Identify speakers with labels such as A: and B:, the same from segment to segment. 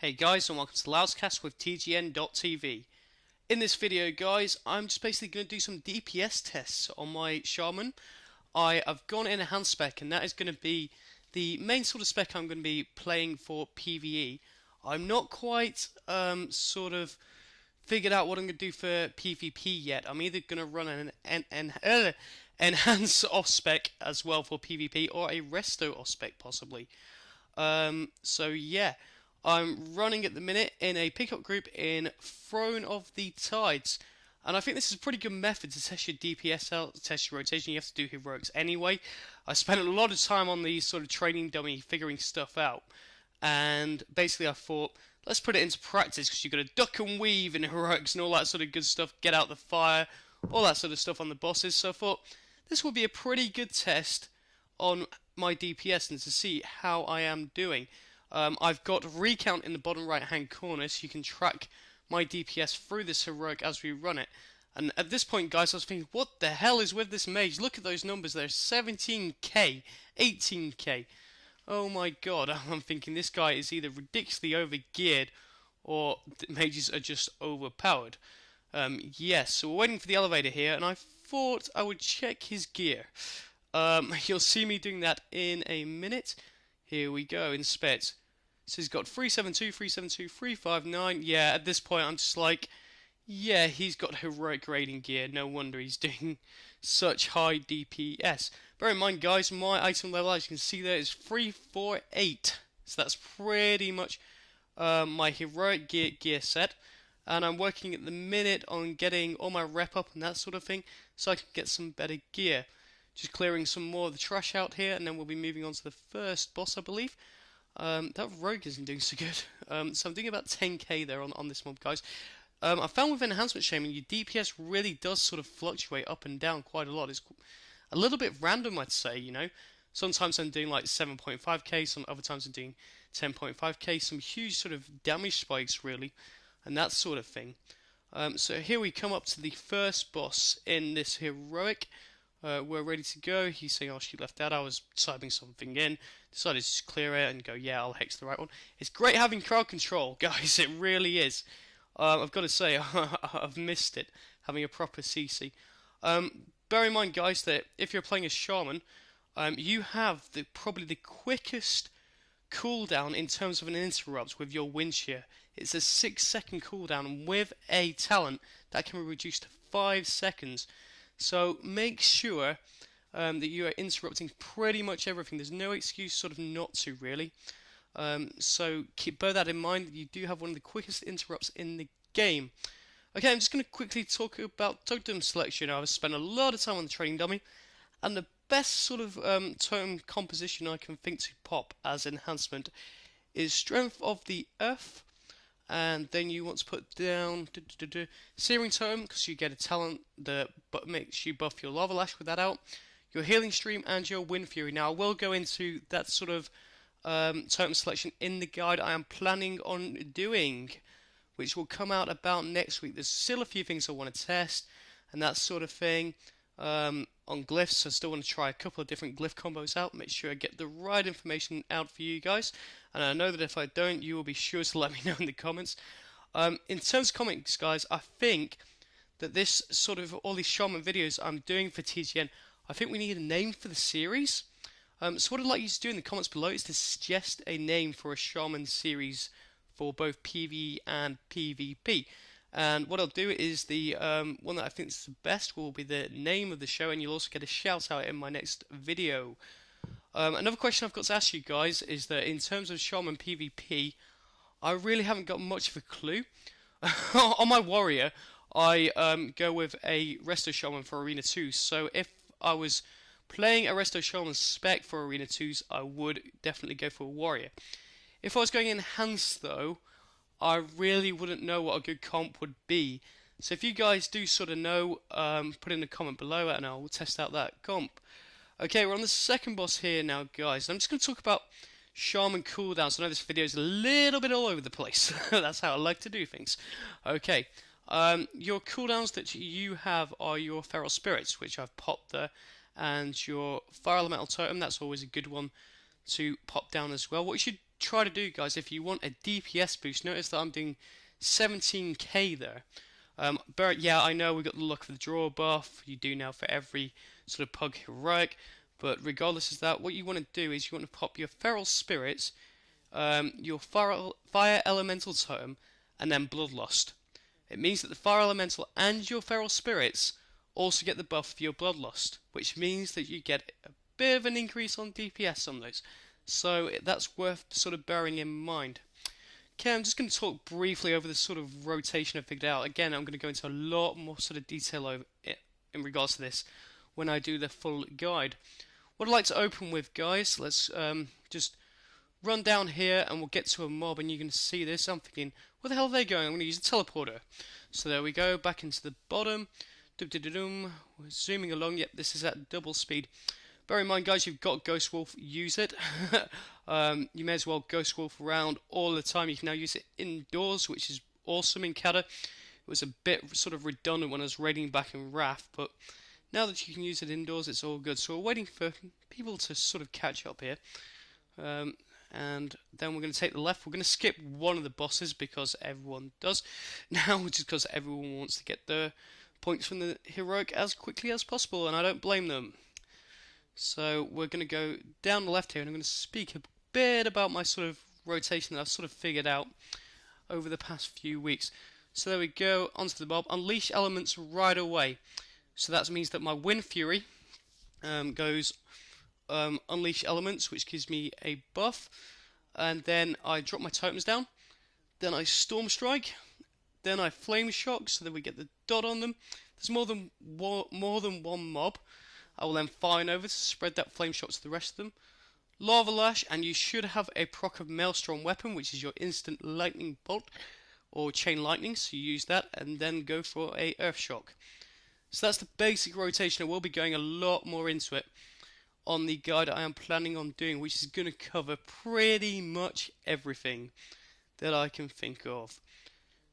A: Hey guys, and welcome to LoudsCast with TGN.TV. In this video guys, I'm just basically going to do some DPS tests on my Shaman. I have gone in Enhanced spec, and that is going to be the main sort of spec I'm going to be playing for PvE. I'm not quite figured out what I'm going to do for PvP yet. I'm either going to run an Enhance off spec as well for PvP, or a Resto off spec possibly. So yeah, I'm running at the minute in a pickup group in Throne of the Tides. And I think this is a pretty good method to test your DPS out, to test your rotation. You have to do heroics anyway. I spent a lot of time on the sort of training dummy figuring stuff out. And basically I thought, let's put it into practice, because you've got to duck and weave in heroics and all that sort of good stuff. Get out the fire, all that sort of stuff on the bosses. So I thought, this would be a pretty good test on my DPS and to see how I am doing. I've got recount in the bottom right hand corner, so you can track my DPS through this heroic as we run it. And at this point guys, I was thinking, what the hell is with this mage? Look at those numbers there, 17k, 18k. Oh my god, I'm thinking this guy is either ridiculously over geared or the mages are just overpowered. Yes, so we're waiting for the elevator here, and I thought I would check his gear. You'll see me doing that in a minute. Here we go, inspect. So he's got 372, 372, 359. Yeah, at this point I'm just like, yeah, he's got heroic raiding gear. No wonder he's doing such high DPS. Bear in mind, guys, my item level, as you can see there, is 348. So that's pretty much my heroic gear set. And I'm working at the minute on getting all my rep up and that sort of thing, so I can get some better gear. Just clearing some more of the trash out here, and then we'll be moving on to the first boss, I believe. That rogue isn't doing so good. So I'm doing about 10k there on this mob, guys. I found with Enhancement Shaman, your DPS really does sort of fluctuate up and down quite a lot. It's a little bit random, I'd say, you know. Sometimes I'm doing like 7.5k, some other times I'm doing 10.5k, some huge sort of damage spikes, really, and that sort of thing. So here we come up to the first boss in this heroic. We're ready to go. He's saying, oh, she left that. I was typing something in. Decided to just clear it and go, yeah, I'll hex the right one. It's great having crowd control, guys. It really is. I've got to say, I've missed it, having a proper CC. Bear in mind, guys, that if you're playing a Shaman, you have probably the quickest cooldown in terms of an interrupt with your wind shear. It's a 6-second cooldown. With a talent, that can be reduced to 5 seconds. So make sure that you are interrupting pretty much everything. There's no excuse sort of not to, really. So bear that in mind. You do have one of the quickest interrupts in the game. Okay, I'm just going to quickly talk about totem selection. I've spent a lot of time on the training dummy, and the best sort of totem composition I can think to pop as enhancement is Strength of the Earth. And then you want to put down Searing Totem, because you get a talent that makes you buff your Lava Lash with that out. Your Healing Stream and your Wind Fury. Now I will go into that sort of totem selection in the guide I am planning on doing, which will come out about next week. There's still a few things I want to test and that sort of thing. On glyphs, I still want to try a couple of different glyph combos out, make sure I get the right information out for you guys, and I know that if I don't, you will be sure to let me know in the comments. In terms of comments, guys, I think that this sort of, all these Shaman videos I'm doing for TGN, I think we need a name for the series. So what I'd like you to do in the comments below is to suggest a name for a Shaman series for both PvE and PvP. And what I'll do is the one that I think is the best will be the name of the show, and you'll also get a shout out in my next video. Another question I've got to ask you guys is that in terms of Shaman PvP, I really haven't got much of a clue. On my warrior, I go with a Resto Shaman for Arena 2, so if I was playing a Resto Shaman spec for Arena 2s, I would definitely go for a warrior. If I was going enhanced though, I really wouldn't know what a good comp would be. So if you guys do sort of know, put in a comment below and I'll test out that comp. Okay, we're on the second boss here now, guys. I'm just going to talk about Shaman cooldowns. I know this video is a little bit all over the place. That's how I like to do things. Okay, your cooldowns that you have are your Feral Spirits, which I've popped there, and your Fire Elemental Totem. That's always a good one to pop down as well. What you should try to do, guys, if you want a DPS boost, notice that I'm doing 17k there. But yeah, I know we got the luck of the draw buff. You do now for every sort of pug heroic. But regardless of that, what you want to do is you want to pop your feral spirits, your fire elemental totem, and then bloodlust. It means that the fire elemental and your feral spirits also get the buff for your bloodlust, which means that you get a bit of an increase on DPS on those. So that's worth sort of bearing in mind. Okay, I'm just going to talk briefly over the sort of rotation I figured out. Again, I'm going to go into a lot more sort of detail over it in regards to this when I do the full guide. What I'd like to open with, guys, let's just run down here and we'll get to a mob and you're going to see this. I'm thinking, where the hell are they going? I'm going to use a teleporter. So there we go, back into the bottom. We're zooming along. Yep, this is at double speed. Bear in mind, guys, you've got Ghost Wolf, use it. You may as well Ghost Wolf around all the time. You can now use it indoors, which is awesome in Kata. It was a bit sort of redundant when I was raiding back in Wrath, but now that you can use it indoors, it's all good. So we're waiting for people to sort of catch up here. And then we're going to take the left. We're going to skip one of the bosses because everyone does now, just because everyone wants to get the points from the heroic as quickly as possible, and I don't blame them. So we're going to go down the left here, and I'm going to speak a bit about my sort of rotation that I've sort of figured out over the past few weeks. So there we go, onto the mob. Unleash elements right away. So that means that my Wind Fury goes Unleash elements, which gives me a buff. And then I drop my totems down. Then I Storm Strike. Then I Flame Shock, so that we get the dot on them. There's more than one mob. I will then fire over to spread that Flame Shock to the rest of them. Lava Lash, and you should have a proc of Maelstrom weapon, which is your instant lightning bolt or chain lightning, so you use that and then go for a Earth Shock. So that's the basic rotation. I will be going a lot more into it on the guide I am planning on doing, which is going to cover pretty much everything that I can think of.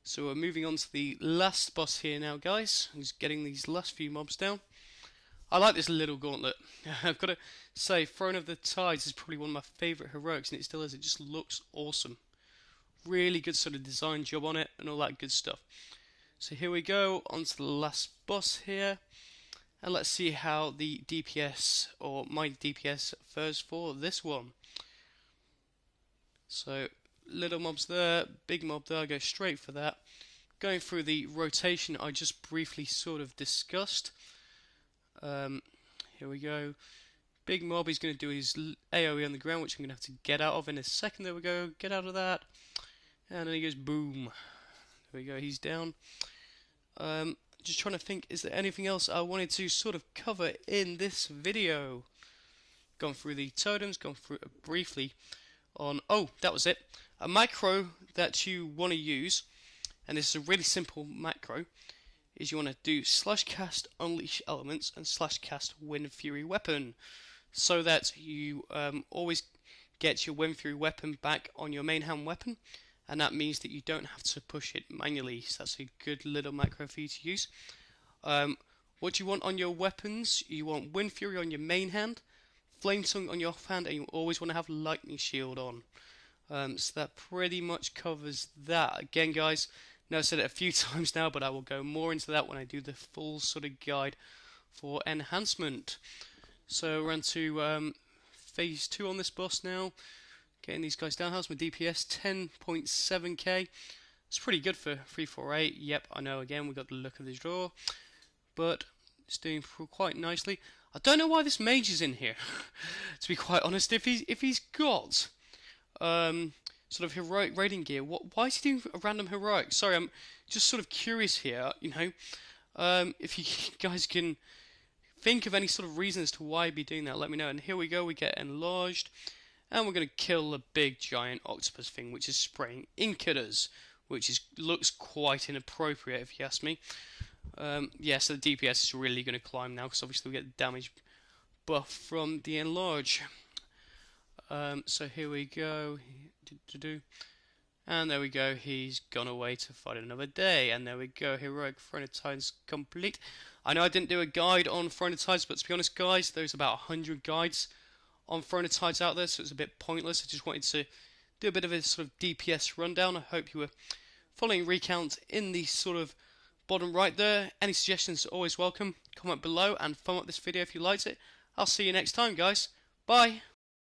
A: So we're moving on to the last boss here now, guys. I'm just getting these last few mobs down. I like this little gauntlet. I've got to say, Throne of the Tides is probably one of my favourite heroics, and it still is. It just looks awesome. Really good sort of design job on it, and all that good stuff. So here we go, on to the last boss here. And let's see how the DPS, or my DPS, fares for this one. So, little mobs there, big mob there, I go straight for that. Going through the rotation I just briefly sort of discussed. Here we go. Big mob, he's going to do his AoE on the ground, which I'm going to have to get out of in a second. There we go, get out of that. And then he goes boom. There we go, he's down. Just trying to think, is there anything else I wanted to sort of cover in this video? Gone through the totems, gone through it briefly on... Oh, that was it. A macro that you want to use, and this is a really simple macro, is you want to do /cast Unleash Elements and /cast Wind Fury Weapon, so that you always get your Wind Fury Weapon back on your main hand weapon, and that means that you don't have to push it manually. So that's a good little macro for you to use. What do you want on your weapons? You want Wind Fury on your main hand, Flame Tongue on your offhand, and you always want to have Lightning Shield on. So that pretty much covers that. Again, guys, I know I've said it a few times now, but I will go more into that when I do the full sort of guide for enhancement. So we're on to phase 2 on this boss now. Getting these guys down. How's my DPS? 10.7k. It's pretty good for 348. Yep, I know, again, we got the look of the draw. But it's doing quite nicely. I don't know why this mage is in here, to be quite honest. If he's got sort of heroic raiding gear, why is he doing a random heroic? Sorry, I'm just sort of curious here, you know. If you guys can think of any sort of reason as to why he'd be doing that, let me know. And here we go, we get enlarged. And we're going to kill the big giant octopus thing, which is spraying ink at us, which looks quite inappropriate if you ask me. Yeah, so the DPS is really going to climb now, because obviously we get the damage buff from the enlarge. So here we go. And there we go, he's gone away to fight another day. And there we go, heroic Throne of Tides complete. I know I didn't do a guide on Throne of Tides, but to be honest, guys, there's about 100 guides on Throne of Tides out there, so it's a bit pointless. I just wanted to do a bit of a sort of DPS rundown. I hope you were following recount in the sort of bottom right there. Any suggestions are always welcome. Comment below and thumb up this video if you liked it. I'll see you next time, guys. Bye.